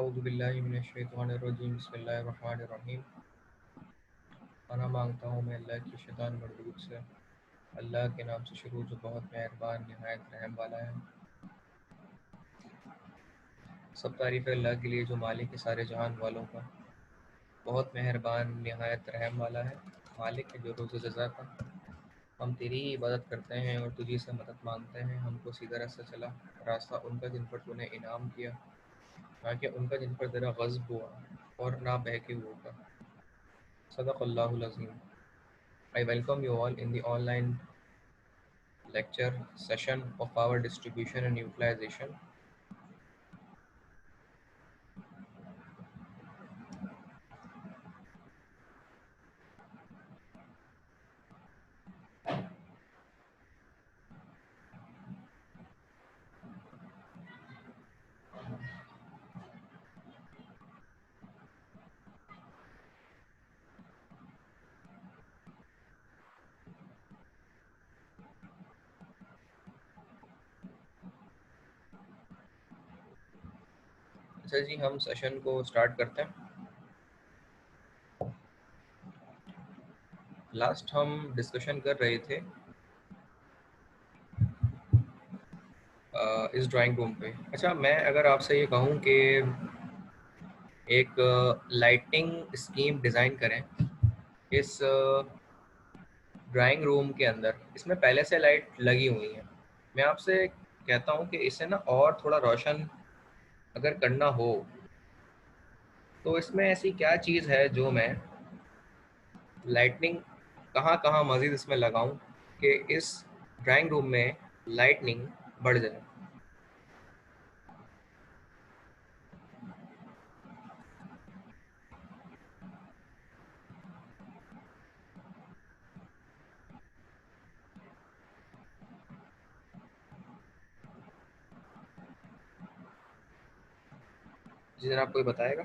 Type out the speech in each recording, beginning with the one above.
औज़ुबिल्लाहिमिनश्शैतानिर्रजीम बिस्मिल्लाहिर्रहमानिर्रहीम। पनाह मांगता हूँ मैं अल्लाह की शैतान मरदूद से। अल्लाह के नाम से शुरू जो बहुत मेहरबान निहायत रहम वाला है। सब तारीफ़ है अल्लाह के लिए जो मालिक है सारे जहान वालों का, बहुत मेहरबान निहायत रहम वाला है। मालिक है जो रोज़ जज़ा का। हम तेरी ही इबादत करते हैं और तुझी से मदद मांगते हैं। हमको सीधा रास्ता चला, रास्ता उनका जिन पर तूने इनाम किया, ना कि उनका जिन पर तेरा ग़ज़ब हुआ और ना बहके हुओं का। सदक़ल्लाहुल अज़ीम। I welcome you all in the online lecture session of power distribution and utilization. अच्छा जी, हम सेशन को स्टार्ट करते हैं। लास्ट हम डिस्कशन कर रहे थे इस ड्राइंग रूम पे। अच्छा, मैं अगर आपसे ये कहूँ कि एक लाइटिंग स्कीम डिज़ाइन करें इस ड्राइंग रूम के अंदर, इसमें पहले से लाइट लगी हुई है। मैं आपसे कहता हूँ कि इसे ना और थोड़ा रोशन अगर करना हो तो इसमें ऐसी क्या चीज़ है जो मैं लाइटनिंग कहाँ कहाँ मज़ीद इसमें लगाऊं कि इस ड्राइंग रूम में लाइटनिंग बढ़ जाए। जी जनाब, कोई बताएगा?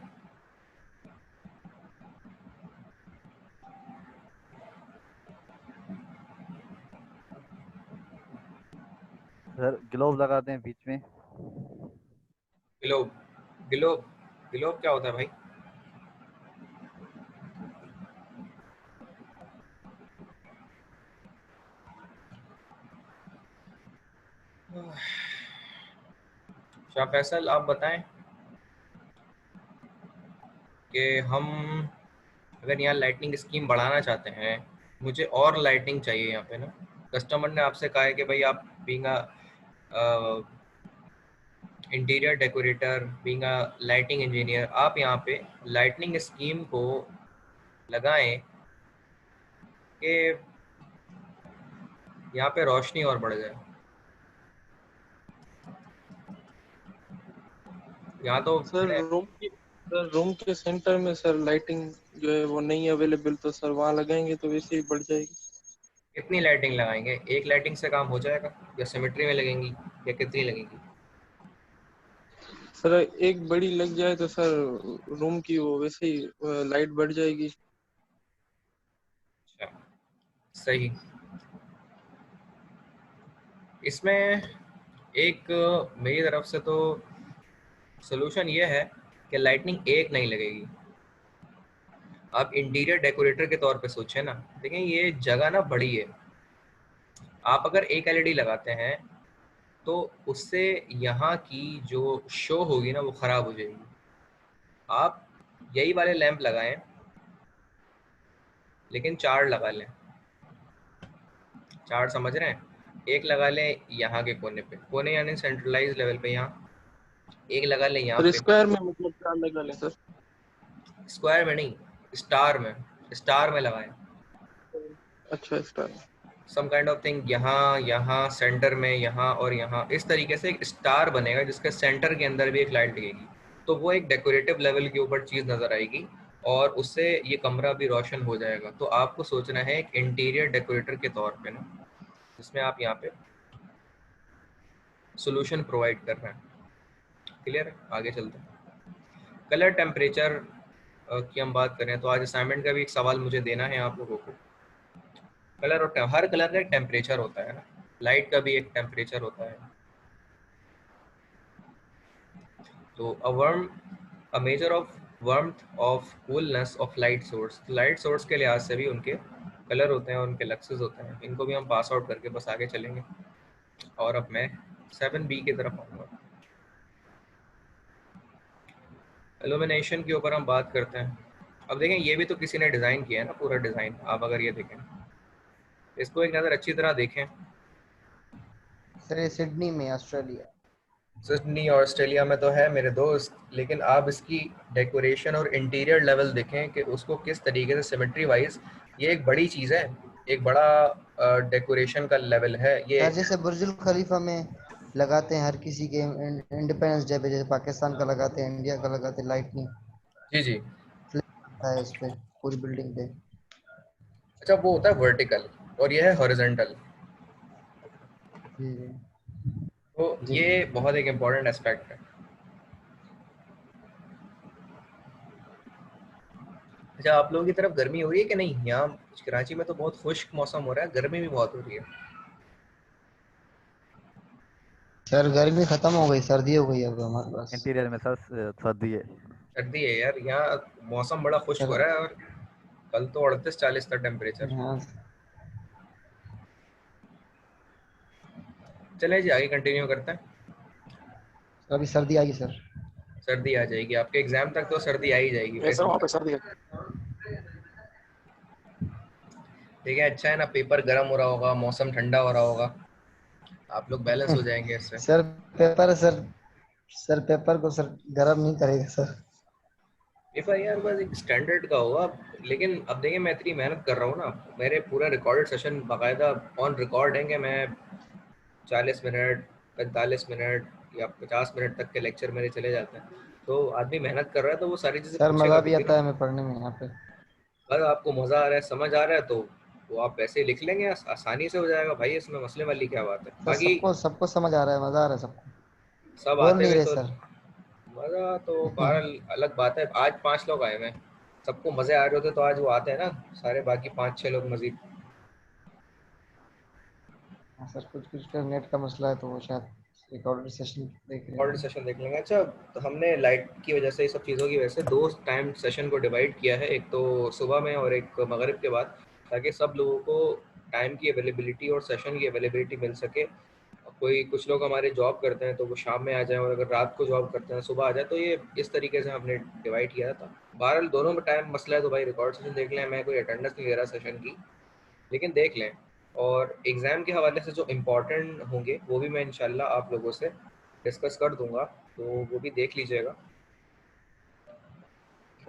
सर ग्लोव लगाते हैं बीच में। ग्लोब ग्लोब ग्लोब क्या होता है भाई? शाह फैसल, आप बताएं कि हम अगर यहाँ लाइटनिंग स्कीम बढ़ाना चाहते हैं, मुझे और लाइटनिंग चाहिए यहाँ पे ना। कस्टमर ने आपसे कहा है कि भाई आप being interior decorator, being lighting engineer, आप यहाँ पे लाइटनिंग स्कीम को लगाएं कि यहाँ पे रोशनी और बढ़ जाए। यहाँ तो सर रूम के सेंटर में सर लाइटिंग जो है वो नहीं अवेलेबल, तो सर वहाँ लगाएंगे तो वैसे ही बढ़ जाएगी। कितनी लाइटिंग लगाएंगे? एक लाइटिंग से काम हो जाएगा या सिमेट्री में लगेंगी या कितनी लगेंगी? सर एक बड़ी लग जाए तो सर रूम की वो वैसे ही लाइट बढ़ जाएगी। अच्छा, सही। इसमें एक मेरी तरफ से तो सोल्यूशन ये है कि लाइटनिंग एक नहीं लगेगी। आप इंटीरियर डेकोरेटर के तौर पे सोचें ना, देखें ये जगह ना बड़ी है। आप अगर एक एलईडी लगाते हैं तो उससे यहाँ की जो शो होगी ना वो ख़राब हो जाएगी। आप यही वाले लैंप लगाएं, लेकिन 4 लगा लें। 4 समझ रहे हैं? एक लगा लें यहाँ के कोने पे, कोने यानी सेंट्रलाइज लेवल पे यहाँ, एक लगा लें यहाँ सर पे। स्क्वायर में मतलब क्या लगा लें सर? स्क्वायर में नहीं, स्टार में। स्टार में लगाएं। अच्छा star. Some kind of thing, यहाँ यहाँ सेंटर में, यहाँ और यहाँ, इस तरीके से एक स्टार बनेगा जिसके सेंटर के अंदर भी एक लाइट लगेगी। तो वो एक डेकोरेटिव लेवल के ऊपर चीज़ नज़र आएगी और उससे ये कमरा भी रोशन हो जाएगा। तो आपको सोचना है एक इंटीरियर डेकोरेटर के तौर पे ना, जिसमें आप यहाँ पे सोल्यूशन प्रोवाइड कर रहे हैं। क्लियर? आगे चलते हैं। कलर टेम्परेचर की हम बात करें तो आज असाइनमेंट का भी एक सवाल मुझे देना है आप लोगों को। कलर और हर कलर का एक टेम्परेचर होता है ना, लाइट का भी एक टेम्परेचर होता है। तो a measure of warmth of coolness of light source, light source के लिहाज से भी उनके कलर होते हैं और उनके लक्सेस होते हैं, इनको भी हम पास आउट करके बस आगे चलेंगे। और अब मैं 7B की तरफ आऊँगा। इल्यूमिनेशन के ऊपर हम बात करते हैं। अब देखें, ये भी तो किसी ने डिज़ाइन किया है ना, पूरा डिज़ाइन। आप अगर ये देखें, इसको एक नज़र अच्छी तरह देखें। सर ये सिडनी में, ऑस्ट्रेलिया। सिडनी ऑस्ट्रेलिया में तो है मेरे दोस्त, लेकिन आप इसकी डेकोरेशन और इंटीरियर लेवल देखें कि उसको किस तरीके से सिमेट्री वाइज, ये एक बड़ी चीज़ है, एक बड़ा डेकोरेशन का लेवल है ये। सर जैसे बुर्जुल खलीफा में लगाते हैं हर किसी के इंडिपेंडेंस डे पे, जैसे पाकिस्तान का लगाते हैं, इंडिया का लगाते हैं, लाइटनिंग जी जी। है इस पे पूरी बिल्डिंग पे। अच्छा, वो होता है वर्टिकल और ये है हॉरिजॉन्टल। जी तो जी ये बहुत एक इम्पॉर्टेंट एस्पेक्ट है। अच्छा, आप लोगों की तरफ गर्मी हो रही है कि नहीं? यहाँ कराची में तो बहुत खुश्क मौसम हो रहा है, गर्मी भी बहुत हो रही है। सर गर्मी खत्म हो गई, सर्दी हो गई अब हमारे पास। इंटीरियर में सर सर्दी है। सर्दी है यार, यहाँ मौसम बड़ा खुश्क सर हो रहा है और कल तो 38-40 था टेम्परेचर। हाँ चले जी, आगे कंटिन्यू करते हैं। सर, अभी सर्दी आएगी सर। सर्दी आ जाएगी, आपके एग्जाम तक तो सर्दी आ ही जाएगी। सर वहाँ पे सर्दी है। ठीक है, अच्छा है ना, पेपर गर्म हो रहा होगा, मौसम ठंडा हो रहा होगा, आप लोग बैलेंस हो जाएंगे इससे। सर पेपर सर पेपर को सर गर्म नहीं करेगा सर। पेपर यार बस एक स्टैंडर्ड का होगा। लेकिन अब देखिए, मैं इतनी मेहनत कर रहा हूँ ना, मेरे पूरा रिकॉर्डेड सेशन बाकायदा ऑन रिकॉर्ड है कि मैं 40 मिनट, 45 मिनट या 50 मिनट तक के लेक्चर मेरे चले जाते हैं। तो आदमी मेहनत कर रहा है तो वो सारी चीज़ें सर पूछेगा मजा भी भी ना। आता है हमें पढ़ने में यहाँ पे। अगर आपको मज़ा आ रहा है, समझ आ रहा है, तो वो आप वैसे ही लिख लेंगे, आसानी से हो जाएगा भाई, इसमें मसले वाली क्या बात है। सर बाकी सबको सबको समझ आ रहा है, मजा आ रहा है सबको। सब बोल आते नहीं हुए रहे तो सर। मज़ा तो बहरहाल अलग बात है। आज 5 लोग आए हुए हैं, सबको मज़े आ रहे होते तो आज वो आते हैं ना सारे, बाकी 5-6 लोग मजीद। हाँ सर, कुछ कुछ का नेट का मसला है तो वो शायद रिकॉर्डेड सेशन देख रहे रिकॉर्डेड हैं। सेशन देख लेंगे। अच्छा, तो हमने लाइट की वजह से, ये सब चीज़ों की वजह से 2 टाइम सेशन को डिवाइड किया है, एक तो सुबह में और एक मगरिब के बाद, ताकि सब लोगों को टाइम की अवेलेबिलिटी और सेशन की अवेलेबिलिटी मिल सके। कोई कुछ लोग हमारे जॉब करते हैं तो वो शाम में आ जाएं, और अगर रात को जॉब करते हैं सुबह आ जाए, तो ये इस तरीके से हमने डिवाइड किया था। बहरहाल दोनों में टाइम मसला है तो भाई रिकॉर्ड सेशन देख लें, मैं कोई अटेंडेंस नहीं ले रहा सेशन की, लेकिन देख लें। और एग्ज़ाम के हवाले से जो इम्पोर्टेंट होंगे वो भी मैं इंशाल्लाह आप लोगों से डिस्कस कर दूंगा, तो वो भी देख लीजिएगा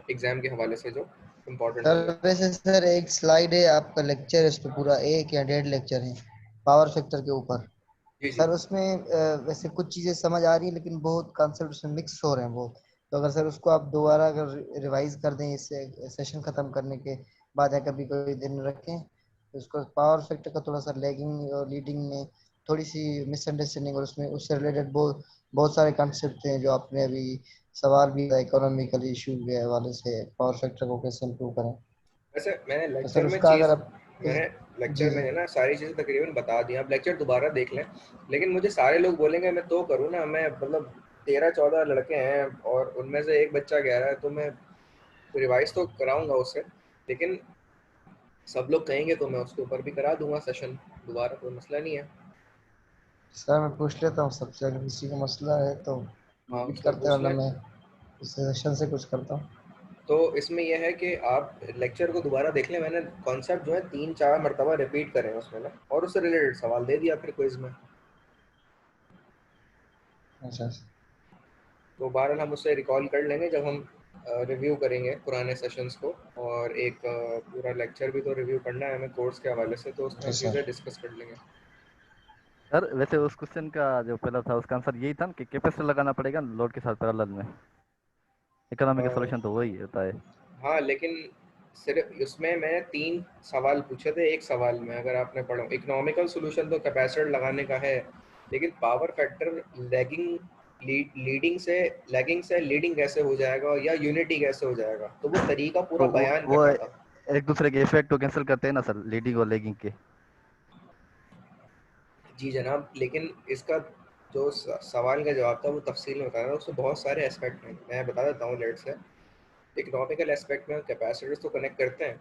एग्ज़ाम के हवाले से जो इम्पोर्टेंट सर होंगे। वैसे सर एक स्लाइड है आपका, लेक्चर है उस पे, पूरा 1 या 1.5 लेक्चर है पावर फैक्टर के ऊपर। जी जी। सर उसमें वैसे कुछ चीजें समझ आ रही है, लेकिन बहुत कॉन्सेप्ट उसमें मिक्स हो रहे हैं बहुत। तो अगर सर उसको आप दोबारा अगर रिवाइज कर दें इस सेशन खत्म करने के बाद, या कभी कोई दिन रखें, तो उसको पावर फैक्टर का थोड़ा सा लैगिंग और लीडिंग में थोड़ी सी मिसअंडरस्टैंडिंग, और उसमें उससे रिलेटेड बहुत बहुत सारे कॉन्सेप्ट हैं जो आपने अभी सवाल भी इकोनॉमिकल इशू के हवाले से पावर फैक्टर को कैसे इम्प्रूव करें। वैसे मैंने तो लेक्चर सर में उसका अगर आप इस मैंने जी लेक्चर में जी है ना सारी चीज़ें तकरीबन बता दी, आप लेक्चर दोबारा देख लें। लेकिन मुझे सारे लोग बोलेंगे मैं तो करूँ ना, मैं मतलब 13-14 लड़के हैं और उनमें से एक बच्चा कह रहा है, तो मैं रिवाइज तो कराऊंगा उससे, लेकिन सब लोग कहेंगे तो मैं उसके ऊपर भी करा दूंगा सेशन दोबारा, कोई मसला नहीं है। सर मैं पूछ लेता हूँ सबसे, अगर किसी का मसला है तो हाँ, रिपीट उससे करते हैं, पूछ वरना लें। मैं इस सेशन से कुछ करता हूँ। तो इसमें यह है कि आप लेक्चर को दोबारा देख लें, मैंने कॉन्सेप्ट जो है 3-4 मरतबा रिपीट करें उसमें ना, और उससे रिलेटेड सवाल दे दिया फिर क्विज में। अच्छा तो बहरहाल हम उससे रिकॉल कर लेंगे जब हम रिव्यू करेंगे पुराने सेशंस को, और एक पूरा लेक्चर भी तो रिव्यू करना है हमें कोर्स के हवाले से, तो उसमें अच्छा चीज़ें सर। डिस्कस कर लेंगे। सर वैसे उस क्वेश्चन का जो पहला था उसका आंसर यही था ना कि कैपेसिटर लगाना पड़ेगा लोड के साथ पैरेलल में। इकोनॉमी का अ, सॉल्यूशन तो वही होता है। हाँ, लेकिन सिर्फ उसमें मैंने 3 सवाल पूछे थे एक सवाल में, अगर आपने पढ़ा। इकोनॉमिकल सोल्यूशन तो कैपेसिटर लगाने का है, लेकिन पावर फैक्टर लैगिंग लैगिंग से लीडिंग कैसे हो जाएगा, या यूनिटी कैसे हो जाएगा, तो वो तरीका पूरा तो बयान वो करना था। एक दूसरे के इफेक्ट को कैंसिल करते हैं ना सर, लीडिंग और लेगिंग के। जी जनाब, लेकिन इसका जो सवाल का जवाब था वो तफसील में बताना था, उसमें बहुत सारे एस्पेक्ट हैं, मैं बता देता हूँ लेट्स से। इकोनॉमिकल एस्पेक्ट में कैपेसिटर्स तो कनेक्ट करते हैं,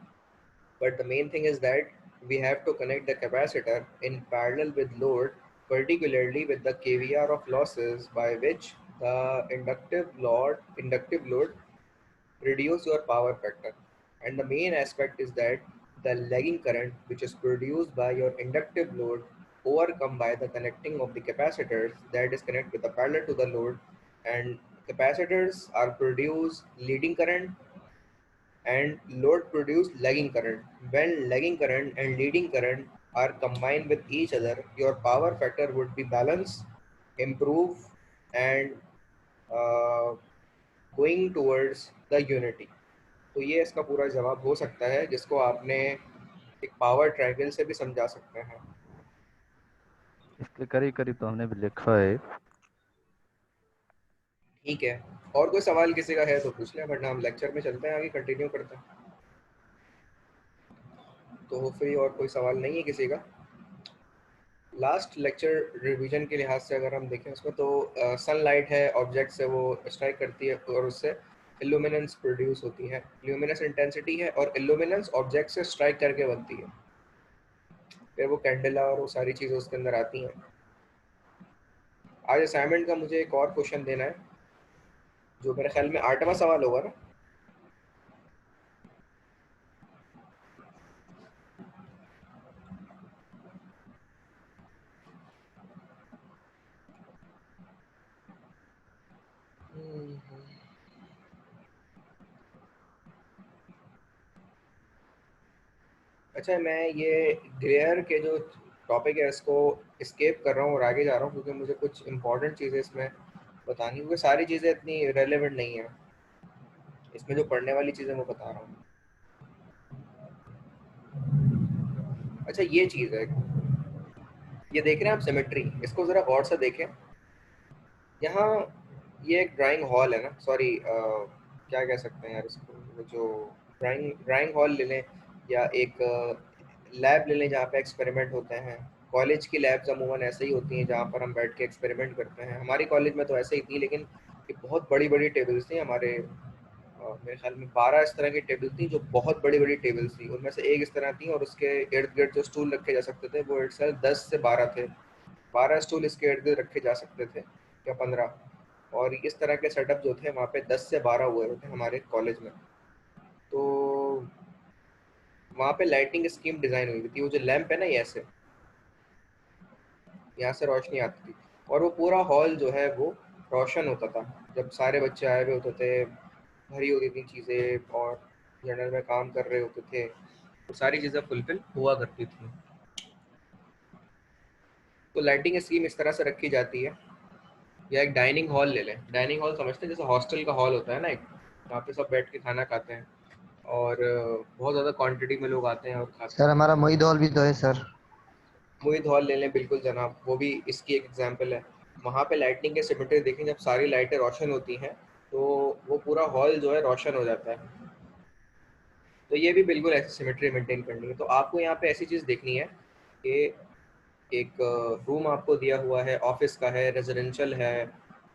but the main thing is that we have to connect the capacitor in parallel with load, particularly with the KVR of losses by which the inductive load reduce your power factor. And the main aspect is that the lagging current which is produced by your inductive load overcome by the connecting of the capacitors that is connected with the parallel to the load, and capacitors are produce leading current and load produce lagging current. When lagging current and leading current are combined with each other, your power factor would be balanced, improve, and uh, going towards the unity. तो ये इसका पूरा जवाब हो सकता है, जिसको आपने एक पावर ट्रायंगल से भी समझा सकते हैं। इसके करीब करीब तो हमने भी लिखा है। ठीक है, और कोई सवाल किसी का है तो पूछ लें, वरना हम लेक्चर में चलते हैं, आगे कंटिन्यू करते हैं। तो फिर और कोई सवाल नहीं है किसी का। लास्ट लेक्चर रिवीजन के लिहाज से अगर हम देखें उसमें, तो सनलाइट है, ऑब्जेक्ट से वो स्ट्राइक करती है और उससे इल्यूमिनेंस प्रोड्यूस होती है, ल्यूमिनस इंटेंसिटी है, और इल्यूमिनेंस ऑब्जेक्ट से स्ट्राइक करके बनती है, फिर वो कैंडेला और वो सारी चीज़ें उसके अंदर आती हैं। आज असाइनमेंट का मुझे एक और क्वेश्चन देना है, जो मेरे ख्याल में 8वां सवाल होगा ना। अच्छा, मैं ये ग्लेयर के जो टॉपिक है इसको स्केप कर रहा हूँ और आगे जा रहा हूँ, क्योंकि मुझे कुछ इंपॉर्टेंट चीज़ें इसमें बतानी, क्योंकि सारी चीज़ें इतनी रेलेवेंट नहीं है, इसमें जो पढ़ने वाली चीज़ें मैं बता रहा हूँ। अच्छा, ये चीज़ है, ये देख रहे हैं आप सिमेट्री, इसको ज़रा गौर से देखें। यहाँ ये एक ड्राइंग हॉल है ना, सॉरी क्या कह सकते हैं यार इसको, वो जो ड्राइंग हॉल ले लें या एक लैब ले लें जहाँ पे एक्सपेरिमेंट होते हैं। कॉलेज की लैब्स अमूमन ऐसे ही होती हैं, जहाँ पर हम बैठ के एक्सपेरिमेंट करते हैं। हमारी कॉलेज में तो ऐसे ही थी, लेकिन ये बहुत बड़ी बड़ी टेबल्स थी हमारे, मेरे ख्याल में 12 इस तरह की टेबल थी, जो बहुत बड़ी बड़ी टेबल्स थी। उनमें से एक इस तरह थी, और उसके इर्द गिर्द जो स्टूल रखे जा सकते थे वो इट्सल्फ 10 से 12 थे। 12 स्टूल इसके इर्द गिर्द रखे जा सकते थे या 15, और इस तरह के सेटअप जो थे वहाँ पे 10 से 12 हुए होते हमारे कॉलेज में। तो वहाँ पे लाइटिंग स्कीम डिज़ाइन हुई थी, वो जो लैंप है ना, ये ऐसे यहाँ से रोशनी आती थी, और वो पूरा हॉल जो है वो रोशन होता था जब सारे बच्चे आए हुए होते थे, भरी होती थी चीज़ें, और जर्नल में काम कर रहे होते थे, तो सारी चीज़ें फुलफिल हुआ करती थी। तो लाइटिंग स्कीम इस तरह से रखी जाती है। या एक डाइनिंग हॉल ले लें, डाइनिंग हॉल समझते हैं, जैसे हॉस्टल का हॉल होता है ना एक, वहाँ पे सब बैठ के खाना खाते हैं, और बहुत ज़्यादा क्वांटिटी में लोग आते हैं और खाते सर हैं। हमारा मोहित हॉल भी तो है सर। मोहित हॉल ले लें, बिल्कुल जनाब, वो भी इसकी एक एग्जांपल है। वहाँ पे लाइटिंग के सिमेट्री देखें, जब सारी लाइटें रोशन होती हैं तो वो पूरा हॉल जो है रोशन हो जाता है। तो ये भी बिल्कुल ऐसी सिमेट्री मेंटेन करनी है। तो आपको यहाँ पे ऐसी चीज़ देखनी है कि एक रूम आपको दिया हुआ है, ऑफिस का है, रेजिडेंशियल है,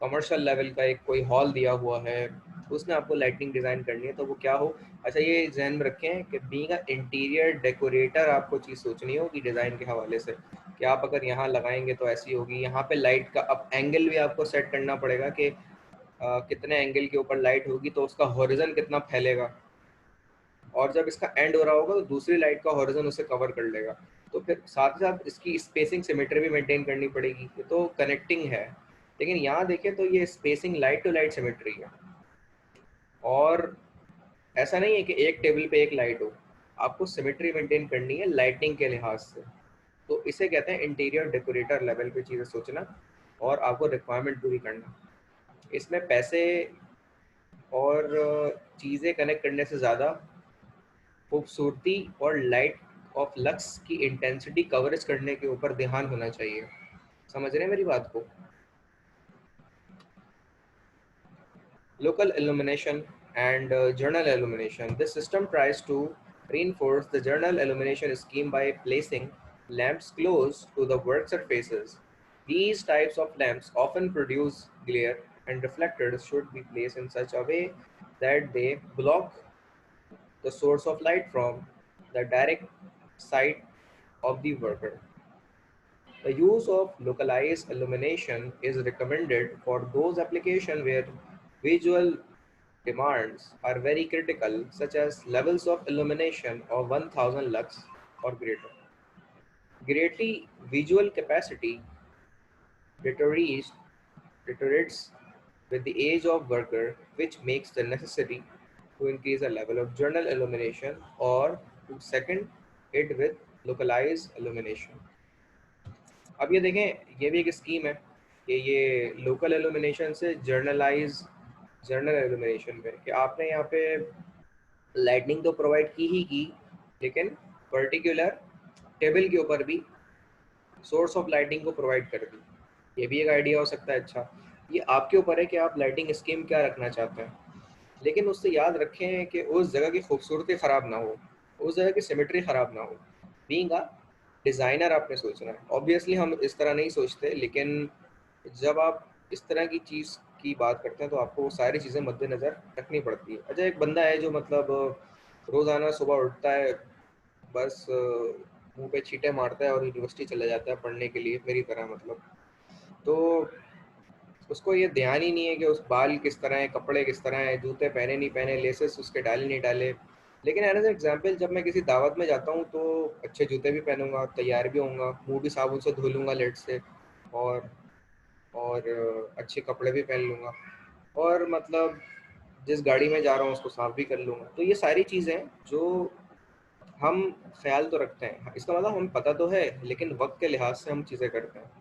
कमर्शियल लेवल का एक कोई हॉल दिया हुआ है, उसमें आपको लाइटिंग डिज़ाइन करनी है, तो वो क्या हो। अच्छा, ये ध्यान में रखें कि बीइंग अ इंटीरियर डेकोरेटर आपको चीज़ सोचनी होगी डिज़ाइन के हवाले से, कि आप अगर यहाँ लगाएंगे तो ऐसी होगी। यहाँ पे लाइट का अब एंगल भी आपको सेट करना पड़ेगा कि कितने एंगल के ऊपर लाइट होगी, तो उसका हॉरिजन कितना फैलेगा, और जब इसका एंड हो रहा होगा तो दूसरी लाइट का हॉरिजन उसे कवर कर लेगा। तो फिर साथ ही साथ इसकी स्पेसिंग सिमेट्री भी मेंटेन करनी पड़ेगी, ये तो कनेक्टिंग है। लेकिन यहाँ देखें तो ये spacing light to light symmetry है, और ऐसा नहीं है कि एक टेबल पे एक लाइट हो, आपको सिमेट्री मेंटेन करनी है लाइटिंग के लिहाज से। तो इसे कहते हैं इंटीरियर डेकोरेटर लेवल पे चीज़ें सोचना, और आपको रिक्वायरमेंट पूरी करना। इसमें पैसे और चीज़ें कनेक्ट करने से ज़्यादा खूबसूरती और लाइट ऑफ लक्स की इंटेंसिटी कवरेज करने के ऊपर ध्यान होना चाहिए। समझ रहे हैं मेरी बात को। Local illumination and journal illumination. This system tries to reinforce the journal illumination scheme by placing lamps close to the work surfaces. These types of lamps often produce glare, and reflectors should be placed in such a way that they block the source of light from the direct sight of the worker. The use of localized illumination is recommended for those applications where visual demands are very critical, such as levels of illumination of 1000 lux or greater. Greatly visual capacity deteriorates, deteriorates with the age of worker, which makes the necessary to increase the level of journal illumination or to second it with localized illumination. अब ये देखें, ये भी एक scheme है कि ये local एलुमिनेशन से जर्नल एलुमिनेशन पे कि आपने यहाँ पे लाइटनिंग तो प्रोवाइड की ही की, लेकिन पर्टिकुलर टेबल के ऊपर भी सोर्स ऑफ लाइटिंग को प्रोवाइड कर दी। ये भी एक आइडिया हो सकता है। अच्छा, ये आपके ऊपर है कि आप लाइटिंग स्कीम क्या रखना चाहते हैं, लेकिन उससे याद रखें कि उस जगह की खूबसूरती ख़राब ना हो, उस जगह की सिमेट्री ख़राब ना हो। बीइंग अ डिज़ाइनर आपने सोचना है। ऑब्वियसली हम इस तरह नहीं सोचते, लेकिन जब आप इस तरह की चीज़ की बात करते हैं तो आपको वो सारी चीज़ें मद्देनज़र रखनी पड़ती है। अच्छा, एक बंदा है जो मतलब रोज़ाना सुबह उठता है, बस मुंह पे छींटे मारता है और यूनिवर्सिटी चला जाता है पढ़ने के लिए, मेरी तरह मतलब। तो उसको ये ध्यान ही नहीं है कि उस बाल किस तरह है, कपड़े किस तरह है, जूते पहने नहीं पहने, लेसेस उसके डाले नहीं डाले। लेकिन एज एग्जाम्पल, जब मैं किसी दावत में जाता हूँ तो अच्छे जूते भी पहनूंगा, तैयार भी होऊंगा, मुंह भी साबुन से धो लूँगा लेट से, और अच्छे कपड़े भी पहन लूँगा, और मतलब जिस गाड़ी में जा रहा हूँ उसको साफ भी कर लूँगा। तो ये सारी चीज़ें जो हम ख्याल तो रखते हैं, इसका मतलब हमें पता तो है, लेकिन वक्त के लिहाज से हम चीज़ें करते हैं,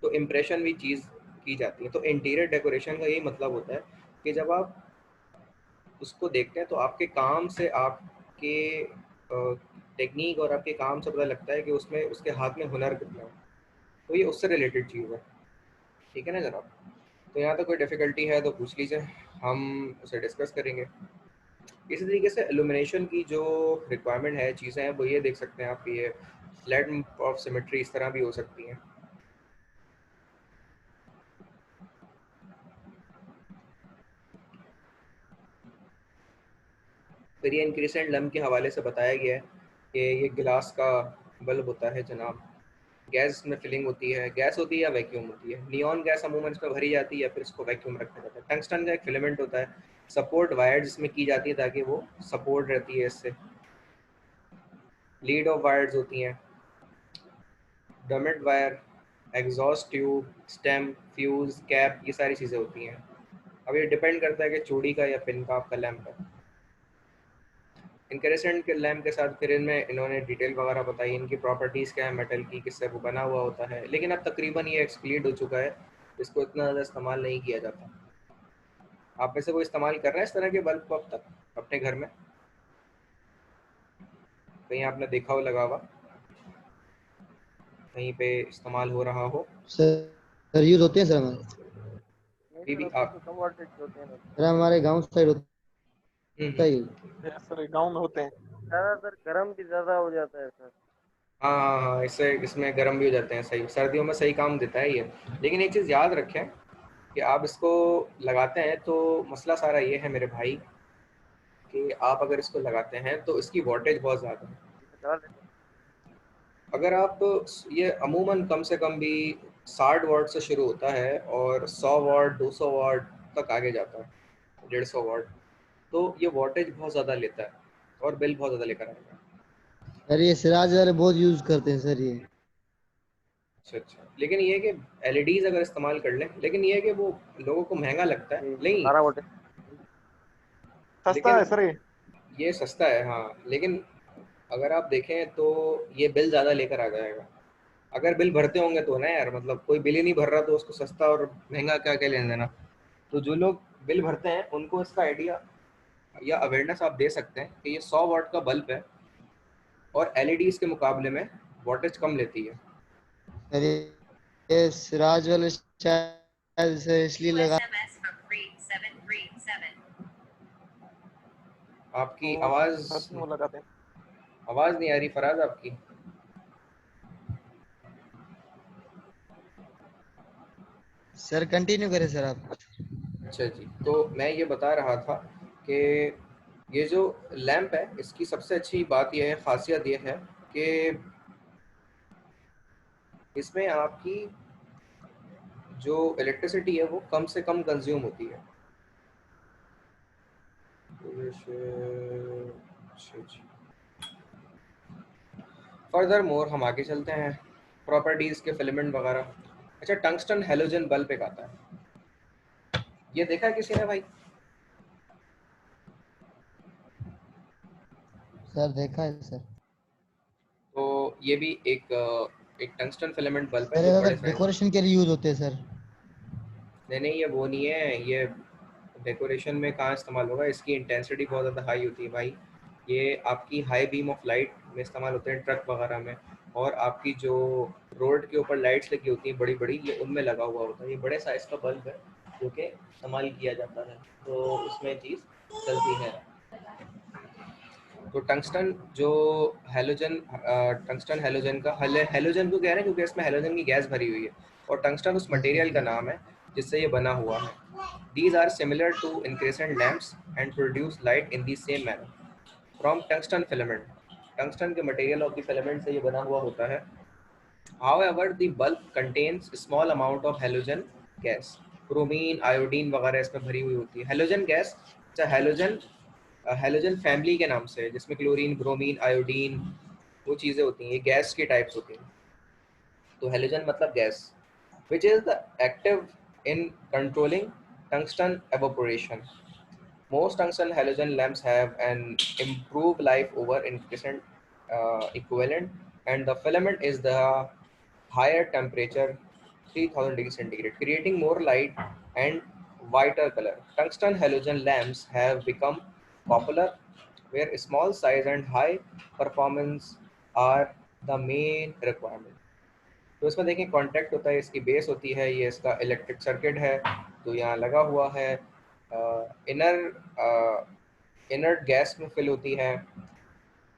तो इम्प्रेशन भी चीज़ की जाती है। तो इंटीरियर डेकोरेशन का यही मतलब होता है कि जब आप उसको देखते हैं तो आपके काम से, आपके टेक्निक और आपके काम से पता लगता है कि उसमें उसके हाथ में हुनर कितना है। तो ये उससे रिलेटेड चीज़ है, ठीक है ना जनाब? तो यहाँ तो कोई डिफ़िकल्टी है तो पूछ लीजिए, हम उसे डिस्कस करेंगे। इसी तरीके से इल्यूमिनेशन की जो रिक्वायरमेंट है, चीज़ें हैं, वो ये देख सकते हैं आप, ये फ्लैट ऑफ सिमेट्री इस तरह भी हो सकती हैं। फिर ये इंक्रीसेंट लैम्प के हवाले से बताया गया है कि ये गिलास का बल्ब होता है जनाब, गैस में फिलिंग होती है, गैस होती है या वैक्यूम होती है। नियॉन गैस अमूमन इसमें भरी जाती है या फिर इसको वैक्यूम रखा जाता है। टंगस्टन का एक फिलामेंट होता है, सपोर्ट वायर जिसमें की जाती है ताकि वो सपोर्ट रहती है इससे। लीड ऑफ वायर्स होती हैं, dumet wire, exhaust tube, stem, fuse, cap, ये सारी चीज़ें होती हैं। अब ये डिपेंड करता है कि चूड़ी का या पिन का आपका लैम्प है। इंक्रेसेंट के लैम्प के साथ फिर इनमें इन्होंने डिटेल वगैरह बताई, इनकी प्रॉपर्टीज़ क्या है, मेटल की, किससे वो बना हुआ होता है। लेकिन अब तकरीबन ये एक्सप्लीड हो चुका है, इसको इतना ज़्यादा इस्तेमाल नहीं किया जाता। आप में से कोई इस्तेमाल कर रहा है इस तरह के बल्ब को अब तक अपने घर में? कहीं आपने देखा हो लगा हुआ, कहीं पे इस्तेमाल हो रहा हो? सर यूज होते हैं सर हमारे, नहीं अभी सर, भी अपने आप तो कम वोल्टेज के होते हैं ना। सर हमारे गांव साइड होता है यूज। सर गांव में होते हैं। ज्यादातर गर्म भी ज्यादा हो जाता है सर। हाँ हाँ हाँ, इससे इसमें गर्म भी हो जाते हैं, सही, सर्दियों में सही काम देता है ये। लेकिन एक चीज़ याद रखें कि आप इसको लगाते हैं तो मसला सारा ये है मेरे भाई कि आप अगर इसको लगाते हैं तो इसकी वोल्टेज बहुत ज़्यादा है। लगा लेते अगर आप, ये अमूमन कम से कम भी 60 वाट से शुरू होता है और 100 वाट 200 वाट तक आगे जाता है, 150 वाट। तो ये वोल्टेज बहुत ज़्यादा लेता है और बिल बहुत ज़्यादा लेकर आएगा। सर ये सिराज वाले बहुत यूज करते हैं सर ये। अच्छा अच्छा, लेकिन ये है कि एलईडीज अगर इस्तेमाल कर लें, लेकिन ये है कि वो लोगों को महंगा लगता है, हैं। नहीं, 12 वोल्टेज। सस्ता लेकिन है सर ये। ये सस्ता है हाँ। लेकिन अगर आप देखें तो ये बिल ज़्यादा लेकर आ जाएगा। अगर बिल भरते होंगे तो ना यार, मतलब कोई बिल ही नहीं भर रहा तो उसको सस्ता और महंगा क्या क्या लेना देना। तो जो लोग बिल भरते हैं उनको इसका आइडिया या अवेयरनेस आप दे सकते हैं कि ये 100 वाट का बल्ब है और एलईडीज के मुकाबले में वोल्टेज कम लेती है। सर ये सिराज वाले शायद सर इसलिए लगा। आपकी तो आवाज़, सर्दियों में लगाते हैं। आवाज़ नहीं आ रही फराज आपकी। सर कंटिन्यू करें सर आप। अच्छा जी, तो मैं ये बता रहा था कि ये जो लैंप है इसकी सबसे अच्छी बात यह है, खासियत ये है कि इसमें आपकी जो इलेक्ट्रिसिटी है वो कम से कम कंज्यूम होती है। फर्दर मोर हम आगे चलते हैं, प्रॉपर्टीज के फिलामेंट वगैरह। अच्छा, टंगस्टन हेलोजन बल्ब एक आता है, ये देखा है किसी ने भाई? सर देखा है सर। तो ये भी एक टंगस्टन फिलामेंट बल्ब है सर जो ये बड़े अगर साइज। डेकोरेशन के लिए यूज होते हैं सर। नहीं, ये वो नहीं है, ये डेकोरेशन में कहाँ इस्तेमाल होगा, इसकी इंटेंसिटी बहुत ज़्यादा हाई होती है भाई। ये आपकी हाई बीम ऑफ लाइट में इस्तेमाल होते हैं ट्रक वगैरह में, और आपकी जो रोड के ऊपर लाइट्स लगी होती हैं बड़ी बड़ी, ये उनमें लगा हुआ होता है। ये बड़े साइज का बल्ब है जो कि इस्तेमाल किया जाता है, तो उसमें चीज़ चलती है। तो टंगस्टन जो हैलोजन, टंगस्टन हैलोजन का हैलोजन को कह रहे हैं क्योंकि इसमें हैलोजन की गैस भरी हुई है, और टंगस्टन उस मटेरियल का नाम है जिससे ये बना हुआ है। These are similar to incandescent lamps and produce light in the same manner from tungsten filament. Tungsten के मटेरियल ऑफ द फिलामेंट से ये बना हुआ होता है। However, the bulb contains small amount of halogen gas, bromine, iodine वगैरह इसमें भरी हुई होती है। हेलोजन गैस, अच्छा हेलोजन फैमिली के नाम से है, जिसमें क्लोरीन, ब्रोमीन, आयोडीन वो चीज़ें होती हैं, ये गैस की टाइप्स होती हैं। तो हेलोजन मतलब gas, which is the active in controlling tungsten evaporation. Most tungsten halogen lamps have an improved life over incandescent equivalent, and the filament is the higher temperature, 3000 degrees centigrade, creating more light and whiter color. Tungsten halogen lamps have become popular where small size and high performance are the main requirement. तो इसमें देखें contact होता है, इसकी base होती है, ये इसका इलेक्ट्रिक सर्किट है तो यहाँ लगा हुआ है, इनर्ट गैस में फिल होती है,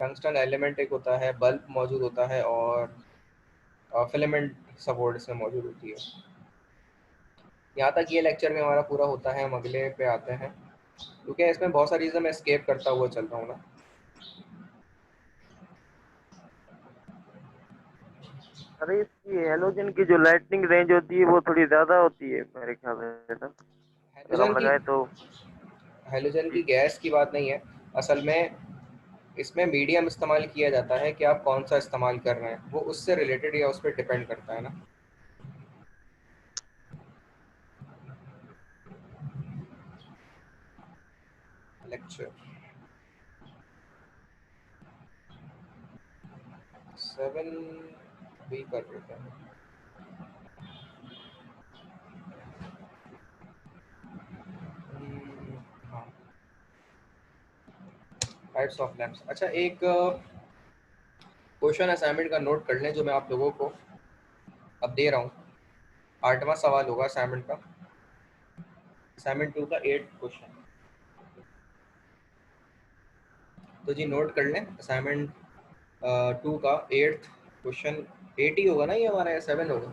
टंगस्टन एलिमेंट एक होता है, बल्ब मौजूद होता है, और फिलामेंट सपोर्ट इसमें मौजूद होती है। यहाँ तक ये लेक्चर में हमारा पूरा होता है। हम अगले पे आते हैं क्योंकि इसमें बहुत सारी चीज़ें मैं स्केप करता हुआ चल रहा हूँ ना। अरे इसकी हेलोजन की जो लाइटनिंग रेंज होती है वो थोड़ी ज्यादा होती है मेरे ख्याल से सर, अगर हेलोजन हम की लगाए तो। हेलोजन की गैस की बात नहीं है असल में, इसमें मीडियम इस्तेमाल किया जाता है कि आप कौन सा इस्तेमाल कर रहे हैं, वो उससे रिलेटेड या उस पर डिपेंड करता है ना। लेक्चर 7 भी कर लेते हैं। हाँ, टाइप्स ऑफ लैम्प्स। अच्छा, एक क्वेश्चन असाइनमेंट का नोट कर लें जो मैं आप लोगों को अब दे रहा हूँ। 8वां सवाल होगा असाइनमेंट का, असाइनमेंट 2 का 8 क्वेश्चन। तो जी नोट कर लें, असाइनमेंट 2 का 8th क्वेश्चन, 8 ही होगा ना ये हमारा, या 7 होगा?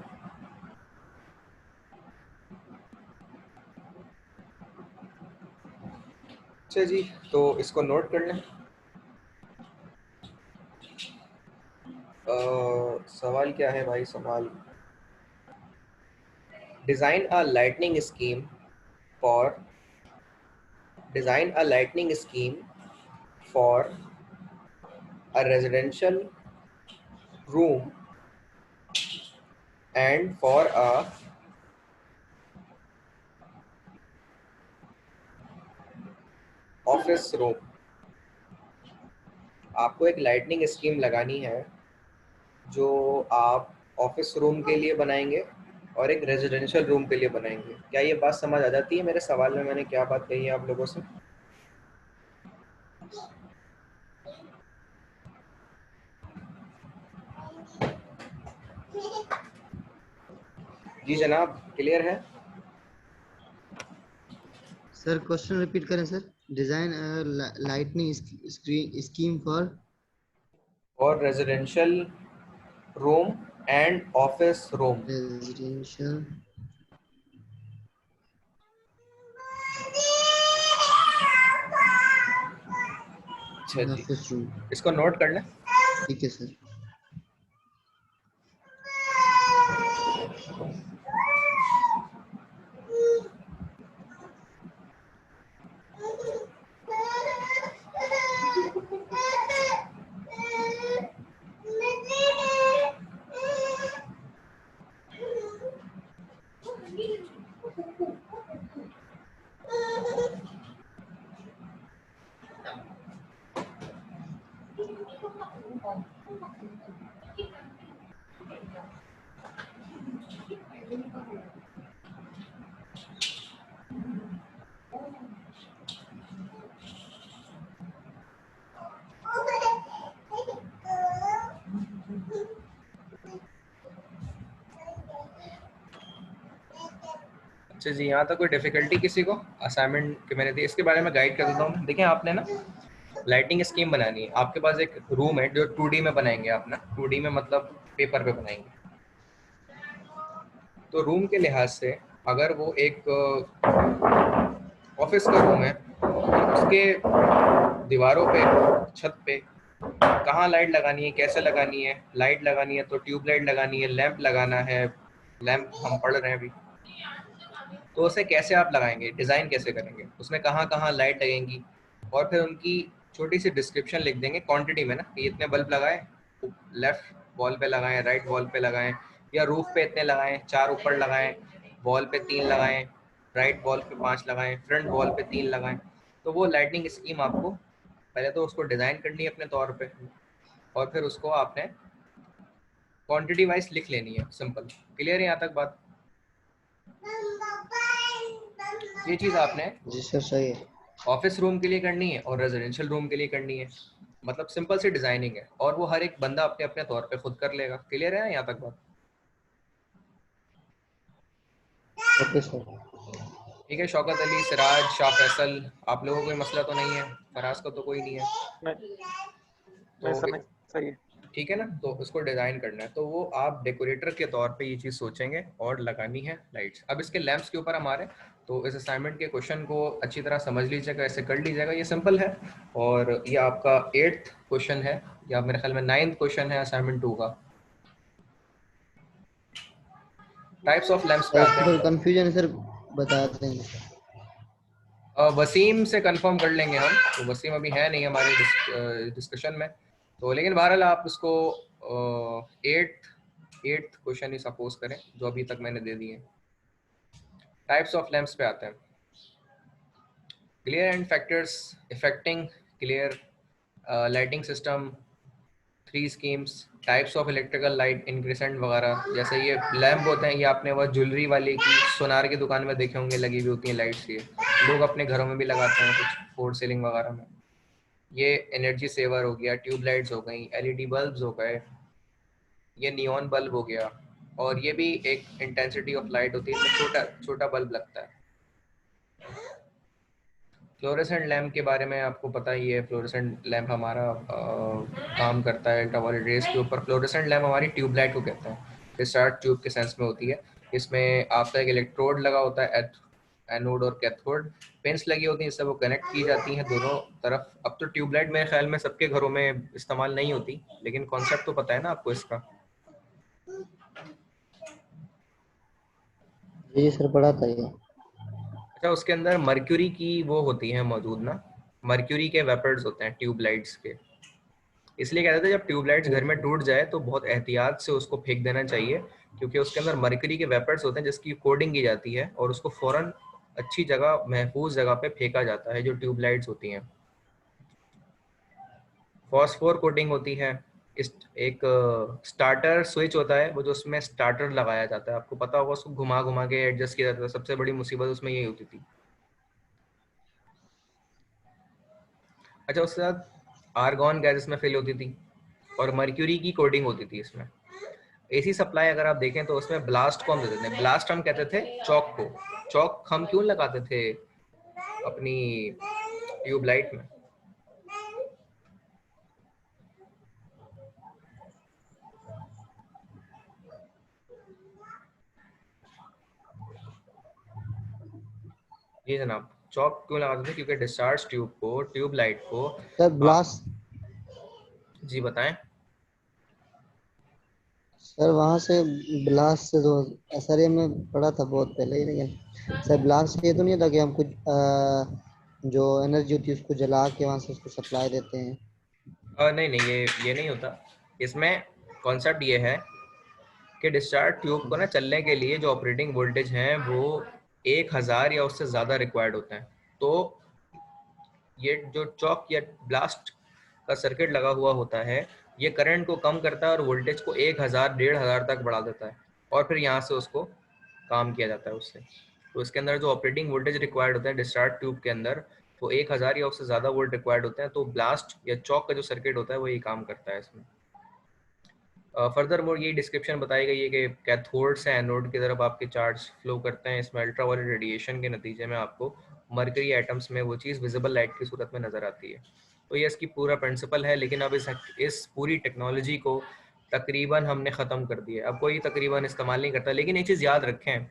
अच्छा जी, तो इसको नोट कर लें। सवाल क्या है भाई? सवाल, design a lightning scheme for design a lighting scheme for a residential room and for a office room। आपको एक लाइटनिंग स्कीम लगानी है जो आप ऑफिस रूम के लिए बनाएंगे और एक रेजिडेंशियल रूम के लिए बनाएंगे। क्या ये बात समझ आ जाती है मेरे सवाल में मैंने क्या बात कही है आप लोगों से? जी जनाब, क्लियर है? सर क्वेश्चन रिपीट करें सर। डिजाइन लाइटनिंग स्कीम और residential room and office room. Residential अच्छा जी, ऑफिस रूम। इसको नोट कर लें। ठीक है सर। अच्छा जी, यहाँ तक कोई डिफिकल्टी किसी को? असाइनमेंट के मैंने दी, इसके बारे में गाइड कर देता हूँ। देखिए, आपने ना लाइटिंग स्कीम बनानी है। आपके पास एक रूम है जो 2D में बनाएंगे आप ना, 2D में मतलब पेपर पे बनाएंगे। तो रूम के लिहाज से अगर वो एक ऑफिस का रूम है, उसके दीवारों पे, छत पे कहाँ लाइट लगानी है, कैसे लगानी है। लाइट लगानी है तो ट्यूबलाइट लगानी है, लैंप लगाना है, लैंप हम पढ़ रहे हैं अभी, तो उसे कैसे आप लगाएंगे, डिज़ाइन कैसे करेंगे, उसमें कहाँ कहाँ लाइट लगेंगी, और फिर उनकी छोटी सी डिस्क्रिप्शन लिख देंगे क्वांटिटी में ना, कि इतने बल्ब लगाएं, लेफ्ट वॉल पे लगाएं, राइट वॉल पे लगाएं, या रूफ पे इतने लगाएं, 4 ऊपर लगाएं, वॉल पे 3 लगाएं, राइट वॉल पे 5 लगाएं, फ्रंट वॉल पे 3 लगाएं। तो वो लाइटिंग स्कीम आपको पहले तो उसको डिज़ाइन करनी है अपने तौर पे, और फिर उसको आपने क्वांटिटी वाइज लिख लेनी है। सिंपल, क्लियर है यहाँ तक बात? ये चीज़ आपने जी सर सही है। ऑफिस रूम के लिए करनी है और रेजिडेंशियल रूम के लिए करनी है। मतलब सिंपल सी डिजाइनिंग है, और वो हर एक बंदा अपने अपने तौर पे खुद कर लेगा। क्लियर है यहाँ तक बात? Okay sir. ठीक है, शौकत अली, सिराज, शाह फैसल, आप लोगों को कोई मसला तो नहीं है? फराज का तो कोई नहीं है? नहीं सर, तो नहीं सही है। ठीक है ना, तो उसको डिज़ाइन करना है, तो वो आप डेकोरेटर के तौर पे ये चीज़ सोचेंगे और लगानी है लाइट्स। अब इसके लैंप्स के ऊपर हमारे, तो इस असाइनमेंट के क्वेश्चन को अच्छी तरह समझ लीजिएगा, ऐसे कर लीजिएगा, ये सिंपल है। और ये आपका 8th क्वेश्चन है, या मेरे ख्याल में 9th क्वेश्चन है असाइनमेंट 2 का। टाइप्स ऑफ लैंप्स पे आते थोड़ा हैं। कंफ्यूजन है सर, बता देंगे सर। वसीम से कंफर्म कर लेंगे हम, तो वसीम अभी है नहीं हमारे डिस्कशन में, तो लेकिन बहरहाल आप उसको 8th क्वेश्चन ही सपोज करें जो अभी तक मैंने दे दिए। टाइप्स ऑफ लैंप्स पे आते हैं। Clear and factors affecting clear lighting system, 3 schemes, types of electrical light incandescent वगैरह। जैसे ये लैंप होते हैं, ये आपने वो ज्वेलरी वाले की सोनार की दुकान में देखे होंगे, लगी हुई होती हैं लाइट्स, ये लोग अपने घरों में भी लगाते हैं कुछ फोर सीलिंग वगैरह में। ये एनर्जी सेवर हो गया, ट्यूबलाइट्स हो गई, एलईडी बल्ब्स हो गए, ये नियॉन बल्ब हो गया, और ये भी एक इंटेंसिटी ऑफ लाइट होती है, इसमें छोटा छोटा बल्ब लगता है। फ्लोरेसेंट लैम्प के बारे में आपको पता ही है। फ्लोरेसेंट लैम्प हमारा काम करता है अल्ट्रावायलेट रेस के ऊपर। फ्लोरेसेंट लैम्प हमारी ट्यूबलाइट को कहते हैं, डिस्चार्ज ट्यूब के सेंस में होती है। इसमें आपका एक इलेक्ट्रोड लगा होता है, एनोड और कैथोड, पिन्स लगी होती हैं, इससे वो कनेक्ट की जाती हैं दोनों तरफ। अब तो ट्यूबलाइट मेरे ख्याल में सबके घरों में इस्तेमाल नहीं होती, लेकिन कॉन्सेप्ट तो पता है ना आपको इसका। जी सर पढ़ा था ये। अच्छा, उसके अंदर मर्क्यूरी की वो होती है मौजूद ना, मर्क्यूरी के वेपर्स होते हैं ट्यूबलाइट्स के। इसलिए कहते थे जब ट्यूबलाइट्स घर में टूट जाए तो बहुत एहतियात से उसको फेंक देना चाहिए, क्योंकि उसके अंदर मर्करी के वेपर्स होते हैं जिसकी कोडिंग की जाती है, और उसको फौरन अच्छी जगह, महफूज जगह पे फेंका जाता है जो ट्यूबलाइट्स होती हैं। फॉस्फोर कोटिंग होती है। इस एक स्टार्टर स्विच होता है, वो जो उसमें स्टार्टर लगाया जाता है, आपको पता होगा, उसको घुमा घुमा के एडजस्ट किया जाता है। सबसे बड़ी मुसीबत उसमें यही होती थी। अच्छा, उसके साथ आर्गॉन गैस इसमें फिल होती थी, और मर्क्यूरी की कोटिंग होती थी इसमें। एसी सप्लाई अगर आप देखें तो उसमें ब्लास्ट को हम देते थे। ब्लास्ट हम कहते थे चौक को। चौक हम क्यों लगाते थे अपनी ट्यूबलाइट में? जी जनाब। चौक क्यों लगाते थे? क्योंकि डिस्चार्ज ट्यूब को, ट्यूब लाइट को सर ब्लास्ट, जी बताएं। सर वहां से ब्लास्ट से तो सर ये मैं पढ़ा था बहुत पहले ही, लेकिन सर ब्लास्ट ये तो नहीं था कि हम कुछ जो एनर्जी होती है उसको जला के वहां से उसको सप्लाई देते हैं? नहीं नहीं, ये नहीं होता। इसमें कॉन्सेप्ट ये है कि डिस्चार्ज ट्यूब को ना चलने के लिए जो ऑपरेटिंग वोल्टेज हैं वो 1000 या उससे ज़्यादा रिक्वायर्ड होते हैं। तो ये जो चॉक या ब्लास्ट का सर्किट लगा हुआ होता है, ये करंट को कम करता है और वोल्टेज को 1000 1500 तक बढ़ा देता है, और फिर यहाँ से उसको काम किया जाता है उससे। तो इसके अंदर जो ऑपरेटिंग वोल्टेज रिक्वायर्ड होता है डिस्चार्ज ट्यूब के अंदर, वो 1000 या उससे ज़्यादा वोल्ट रिक्वायर्ड होते हैं। तो ब्लास्ट या चॉक का जो सर्किट होता है वो ये काम करता है इसमें। फर्दर मोर ये डिस्क्रिप्शन बताई गई है कि कैथोड से एनोड की तरफ आपके चार्ज फ्लो करते हैं। इसमें अल्ट्रावायलेट रेडिएशन के नतीजे में आपको मर्करी एटम्स में वो चीज़ विजिबल लाइट की सूरत में नज़र आती है। तो ये इसकी पूरा प्रिंसिपल है, लेकिन अब इस पूरी टेक्नोलॉजी को तकरीबन हमने ख़त्म कर दिया। अब कोई तकरीबन इस्तेमाल नहीं करता। लेकिन एक चीज़ याद रखें,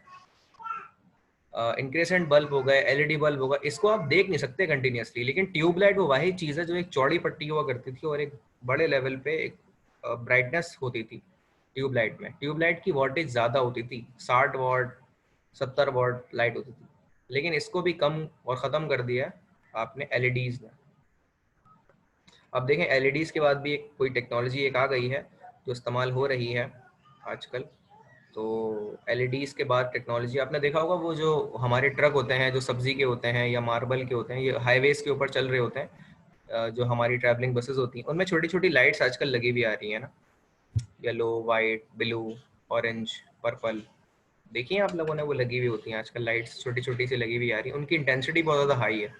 इंक्रेसेंट बल्ब हो गए, एलईडी बल्ब होगा, इसको आप देख नहीं सकते कंटिन्यूसली, लेकिन ट्यूबलाइट वो वही चीज़ है जो एक चौड़ी पट्टी हुआ करती थी और एक बड़े लेवल पे एक ब्राइटनेस होती थी ट्यूबलाइट में। ट्यूबलाइट की वॉटेज ज़्यादा होती थी, 60 वॉट 70 वॉट लाइट होती थी, लेकिन इसको भी कम और ख़त्म कर दिया आपने एलईडीज़ ने। अब देखें एलईडीज़ के बाद भी एक कोई टेक्नोलॉजी एक आ गई है जो इस्तेमाल हो रही है आजकल। तो एलईडीज़ के बाद टेक्नोलॉजी आपने देखा होगा, वो जो हमारे ट्रक होते हैं जो सब्जी के होते हैं या मार्बल के होते हैं, ये हाईवेज के ऊपर चल रहे होते हैं, जो हमारी ट्रैवलिंग बसेस होती हैं, उनमें छोटी छोटी लाइट्स आजकल लगी हुई आ रही है ना, yellow white blue orange purple. देखिए आप लोगों ने वो लगी हुई होती हैं आजकल, लाइट्स छोटी छोटी सी लगी हुई आ रही है, उनकी इंटेंसिटी बहुत ज़्यादा हाई है।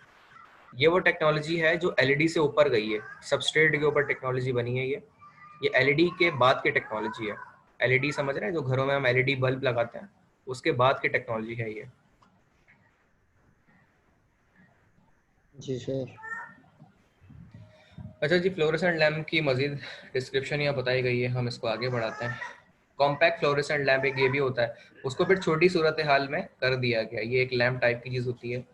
ये वो टेक्नोलॉजी है जो एलईडी से ऊपर गई है, सबस्ट्रेट के ऊपर टेक्नोलॉजी बनी है ये एलईडी के बाद की टेक्नोलॉजी है। एलईडी समझ रहे हैं, जो घरों में हम एलईडी बल्ब लगाते हैं, उसके बाद की टेक्नोलॉजी है ये। जी सर। अच्छा जी, फ्लोरेसेंट लैम्प की मजीद डिस्क्रिप्शन यहाँ बताई गई है, हम इसको आगे बढ़ाते हैं। कॉम्पैक्ट फ्लोरेसेंट लैम्प एक ये भी होता है, उसको फिर छोटी सूरत हाल में कर दिया गया। ये एक लैम्प टाइप की चीज़ होती है।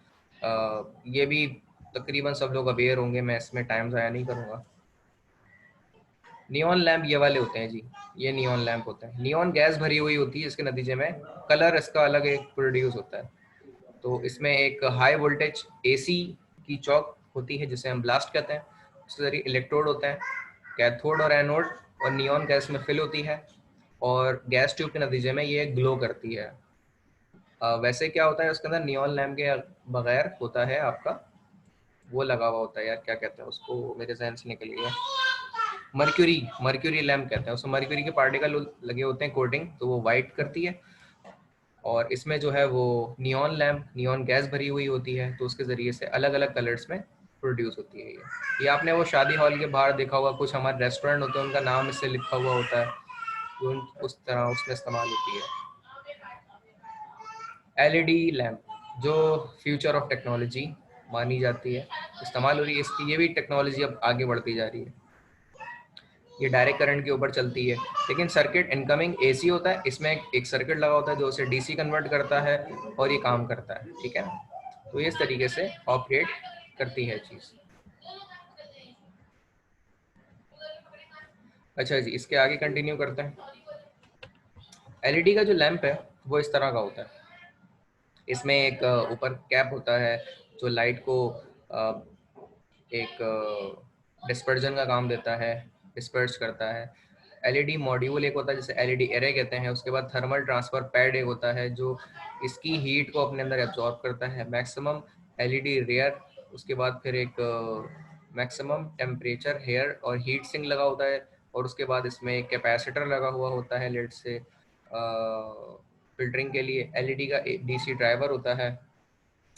ये भी तकरीबन सब लोग अवेयर होंगे, मैं इसमें टाइम ज़ाया नहीं करूँगा। नियॉन लैम्प ये वाले होते हैं जी, ये नियॉन लैम्प होते हैं। नियॉन गैस भरी हुई होती है, इसके नतीजे में कलर इसका अलग एक प्रोड्यूस होता है। तो इसमें एक हाई वोल्टेज एसी की चौक होती है जिसे हम ब्लास्ट कहते हैं, उसके जरिए इलेक्ट्रोड होते हैं, कैथोड और एनोड, और नियॉन गैस में फिल होती है और गैस ट्यूब के नतीजे में ये ग्लो करती है। वैसे क्या होता है उसके अंदर, नियॉन लैम्प के बगैर होता है आपका वो लगा हुआ होता है, यार क्या कहते हैं उसको, मेरे जहन से निकल गया, मर्क्यूरी लैम्प कहते हैं उसमें। मर्क्यूरी के पार्टिकल लगे होते हैं कोटिंग, तो वो वाइट करती है। और इसमें जो है वो नियॉन लैम्प, नियॉन गैस भरी हुई होती है, तो उसके ज़रिए से अलग अलग कलर्स में प्रोड्यूस होती है ये आपने वो शादी हॉल के बाहर देखा होगा, कुछ हमारे रेस्टोरेंट होते हैं उनका नाम इससे लिखा हुआ होता है, तो उस तरह उसमें इस्तेमाल होती है एलईडी लैम्प, जो फ्यूचर ऑफ टेक्नोलॉजी मानी जाती है, इस्तेमाल हो रही है इसकी। ये भी टेक्नोलॉजी अब आगे बढ़ती जा रही है। ये डायरेक्ट करंट के ऊपर चलती है, लेकिन सर्किट इनकमिंग एसी होता है, इसमें एक सर्किट लगा होता है जो उसे डीसी कन्वर्ट करता है और ये काम करता है, ठीक है ना। तो ये इस तरीके से ऑपरेट करती है चीज़। अच्छा जी, इसके आगे कंटिन्यू करते हैं। एलईडी का जो लैंप है वो इस तरह का होता है। इसमें एक ऊपर कैप होता है जो लाइट को एक डिस्पर्जन का काम देता है, डिस्पर्स करता है। एलईडी मॉड्यूल एक होता है जिसे एलईडी एरे कहते हैं। उसके बाद थर्मल ट्रांसफर पैड एक होता है जो इसकी हीट को अपने अंदर एब्जॉर्ब करता है। मैक्सिमम एलईडी रेयर, उसके बाद फिर एक मैक्सिमम टेम्परेचर हेयर और हीट सिंक लगा होता है, और उसके बाद इसमें एक कैपेसिटर लगा हुआ होता है लेड से फिल्टरिंग के लिए। एलईडी का डीसी ड्राइवर होता है,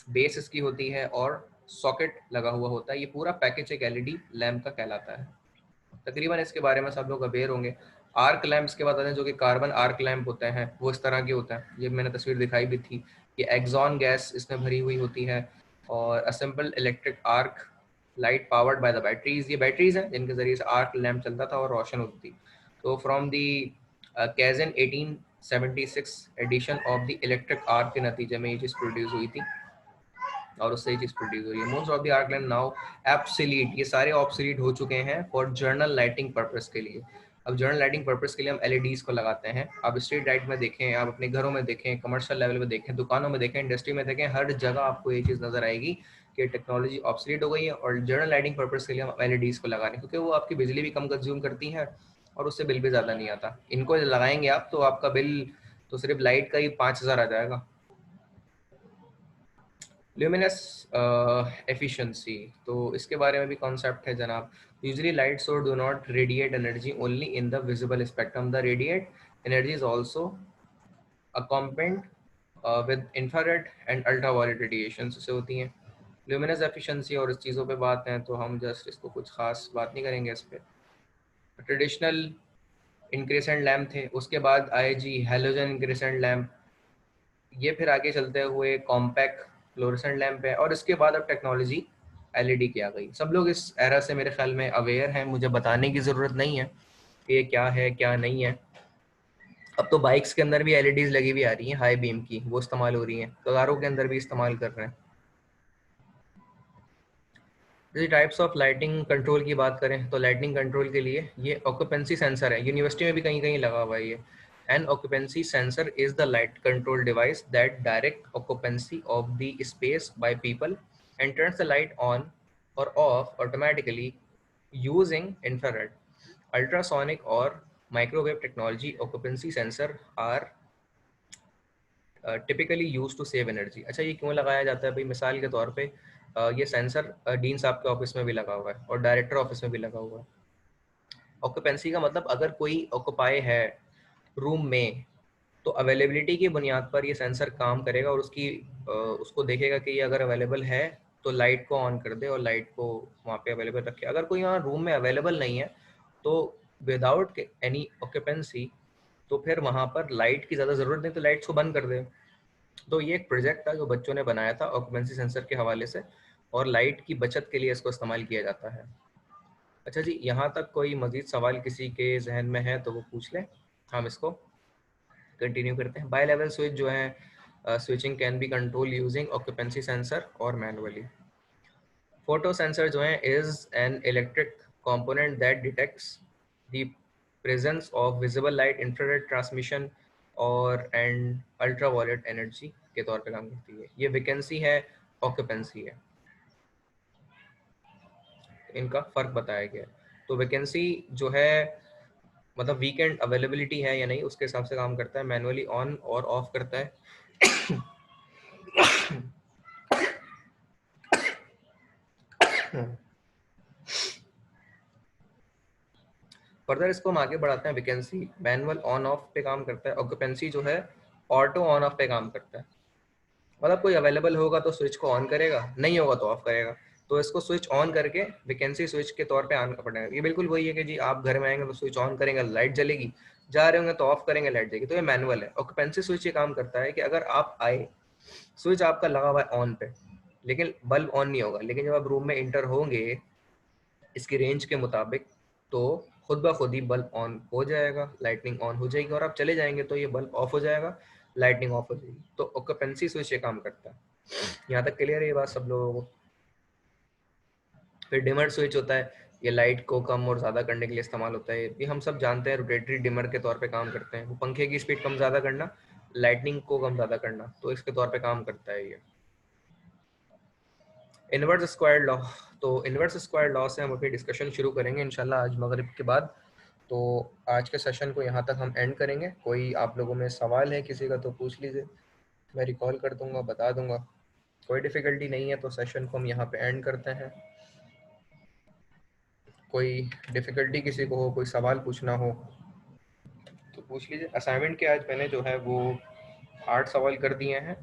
बेस इसकी होती है, और सॉकेट लगा हुआ होता है। ये पूरा पैकेज एक एलईडी लैम्प का कहलाता है। तकरीबन इसके बारे में सब लोग अवेयर होंगे। आर्क लैंप्स के बाद आते हैं जो कि कार्बन आर्क लैंप होते हैं, वो इस तरह के होते हैं। ये मैंने तस्वीर दिखाई भी थी। ये एक्सॉन गैस इसमें भरी हुई होती है, और a simple electric arc light powered by the batteries. ये बैटरीज हैं जिनके जरिए से आर्क लैंप चलता था और रोशन होती थी। तो from the Cajun 1876 edition of the electric arc के नतीजे में ये चीज़ प्रोड्यूस हुई थी। और उससे ही चीज़ प्रोड्यूस हो रही है। Most of the arc lamp now absolute, ये सारे ऑब्सोलीट हो चुके हैं फॉर जर्नल लाइटिंग पर्पस के लिए। अब जर्नल लाइटिंग पर्पस के लिए हम एलईडीज को लगाते हैं। आप स्ट्रीट लाइट में देखें, आप अपने घरों में देखें, कमर्शियल लेवल में देखें, दुकानों में देखें, इंडस्ट्री में देखें, हर जगह आपको ये चीज़ नजर आएगी कि टेक्नोलॉजी ऑब्सोलीट हो गई है और जर्नल लाइटिंग पर्पस के लिए हम एलईडीज को लगा रहे हैं, क्योंकि वो आपकी बिजली भी कम कंज्यूम करती है और उससे बिल भी ज़्यादा नहीं आता। इनको लगाएंगे आप तो आपका बिल तो सिर्फ लाइट का ही 5,000 आ जाएगा। ल्यूमिनस एफिशिएंसी, तो इसके बारे में भी कॉन्सेप्ट है जनाब। Usually light source do not radiate energy only in the visible spectrum, the radiate energy is also accompanied with infrared and ultraviolet radiation से होती हैं। ल्यूमिनस एफिशिएंसी और इस चीज़ों पे बात है तो हम जस्ट इसको कुछ खास बात नहीं करेंगे इस पर। ट्रेडिशनल इंक्रेसेंट लैम्प थे, उसके बाद आए जी हेलोजन इंक्रेसेंट लैम्प, ये फिर आगे चलते हुए कॉम्पैक्ट फ्लोरेसेंट लैम्प है और इसके बाद अब टेक्नोलॉजी एलईडी की आ गई। सब लोग इस एरा से मेरे ख्याल में अवेयर हैं, मुझे बताने की ज़रूरत नहीं है कि ये क्या है क्या नहीं है। अब तो बाइक्स के अंदर भी एलईडीज लगी हुई आ रही हैं हाई बीम की, वो इस्तेमाल हो रही हैं, कारों के अंदर भी इस्तेमाल कर रहे हैं। जैसे टाइप्स ऑफ लाइटिंग कंट्रोल की बात करें तो लाइटिंग कंट्रोल के लिए ये ऑक्यूपेंसी सेंसर है, यूनिवर्सिटी में भी कहीं कहीं लगा हुआ है ये। An occupancy sensor is the light control device that direct occupancy of the space by people and turns the light on or off automatically using infrared, ultrasonic or microwave technology. Occupancy sensor are typically used to save energy. अच्छा, ये क्यों लगाया जाता है भाई? मिसाल के तौर पे ये सेंसर डीन साहब के ऑफिस में भी लगा हुआ है और डायरेक्टर ऑफिस में भी लगा हुआ है। ऑक्यूपेंसी का मतलब अगर कोई ऑक्यूपाई है रूम में तो अवेलेबिलिटी की बुनियाद पर ये सेंसर काम करेगा और उसको देखेगा कि ये अगर अवेलेबल है तो लाइट को ऑन कर दे और लाइट को वहाँ पे अवेलेबल रखे। अगर कोई वहाँ रूम में अवेलेबल नहीं है तो विदाउट एनी ऑक्यूपेंसी तो फिर वहाँ पर लाइट की ज़्यादा ज़रूरत नहीं, तो लाइट्स को बंद कर दे। तो ये एक प्रोजेक्ट था जो बच्चों ने बनाया था ऑक्यूपेंसी सेंसर के हवाले से, और लाइट की बचत के लिए इसको इस्तेमाल किया जाता है। अच्छा जी, यहाँ तक कोई मज़ीद सवाल किसी के जहन में है तो वो पूछ लें, हम इसको कंटिन्यू करते हैं। बाई लेवल स्विच जो है, switching can be control using occupancy sensor और मैनुअली। फोटो सेंसर जो है is an electric component that detects the presence of visible light, infrared transmission और एंड अल्ट्रावायलेट एनर्जी के तौर पे काम करती है। ये वैकेंसी है, ऑक्यूपेंसी है, इनका फ़र्क बताया गया है। तो वैकेंसी जो है मतलब वीकेंड अवेलेबिलिटी है या नहीं उसके हिसाब से काम करता है, मैनुअली ऑन और ऑफ करता है। फर्दर इसको हम आगे बढ़ाते हैं। वैकेंसी मैनुअल ऑन ऑफ पे काम करता है, ऑक्यूपेंसी जो है ऑटो ऑन ऑफ पे काम करता है। मतलब कोई अवेलेबल होगा तो स्विच को ऑन करेगा, नहीं होगा तो ऑफ करेगा। तो इसको स्विच ऑन करके वैकेंसी स्विच के तौर पे ऑन पड़ेगा। ये बिल्कुल वही है कि जी आप घर में आएंगे तो स्विच ऑन करेंगे लाइट जलेगी, जा रहे होंगे तो ऑफ करेंगे लाइट जलेगी। तो ये मैनुअल है। ऑक्यूपेंसी स्विच ये काम करता है कि अगर आप आए, स्विच आपका लगा हुआ है ऑन पे लेकिन बल्ब ऑन नहीं होगा, लेकिन जब आप रूम में इंटर होंगे इसकी रेंज के मुताबिक तो खुद ब खुद ही बल्ब ऑन हो जाएगा, लाइटनिंग ऑन हो जाएगी, और आप चले जाएंगे तो ये बल्ब ऑफ हो जाएगा, लाइटनिंग ऑफ हो जाएगी। तो ऑक्यूपेंसी स्विच ये काम करता है। यहाँ तक क्लियर है ये बात सब लोगों को? फिर डिमर स्विच होता है, ये लाइट को कम और ज़्यादा करने के लिए इस्तेमाल होता है। ये हम सब जानते हैं, रोटेटरी डिमर के तौर पे काम करते हैं। वो पंखे की स्पीड कम ज़्यादा करना, लाइटनिंग को कम ज़्यादा करना, तो इसके तौर पे काम करता है ये। इनवर्स स्क्वायर लॉ, तो इनवर्स स्क्वायर लॉ से हम अपनी डिस्कशन शुरू करेंगे इंशाल्लाह आज मगरिब के बाद। तो आज के सेशन को यहाँ तक हम एंड करेंगे। कोई आप लोगों में सवाल है किसी का तो पूछ लीजिए, मैं रिकॉल कर दूंगा, बता दूंगा। कोई डिफ़िकल्टी नहीं है तो सेशन को हम यहाँ पे एंड करते हैं। कोई डिफ़िकल्टी किसी को हो, कोई सवाल पूछना हो तो पूछ लीजिए। असाइनमेंट के आज मैंने जो है वो 8 सवाल कर दिए हैं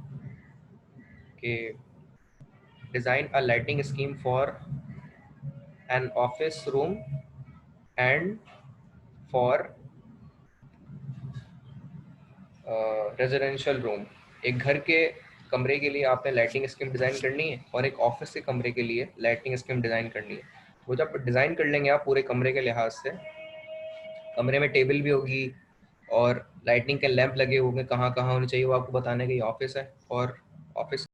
कि design a lighting scheme for an office room and for residential room. एक घर के कमरे के लिए आपने लाइटिंग स्कीम डिज़ाइन करनी है और एक ऑफिस के कमरे के लिए लाइटिंग स्कीम डिज़ाइन करनी है। वो जब डिज़ाइन कर लेंगे आप पूरे कमरे के लिहाज से, कमरे में टेबल भी होगी और लाइटिंग के लैंप लगे होंगे, कहाँ कहाँ होने चाहिए वो आपको बताने का ये ऑफिस है। और ऑफिस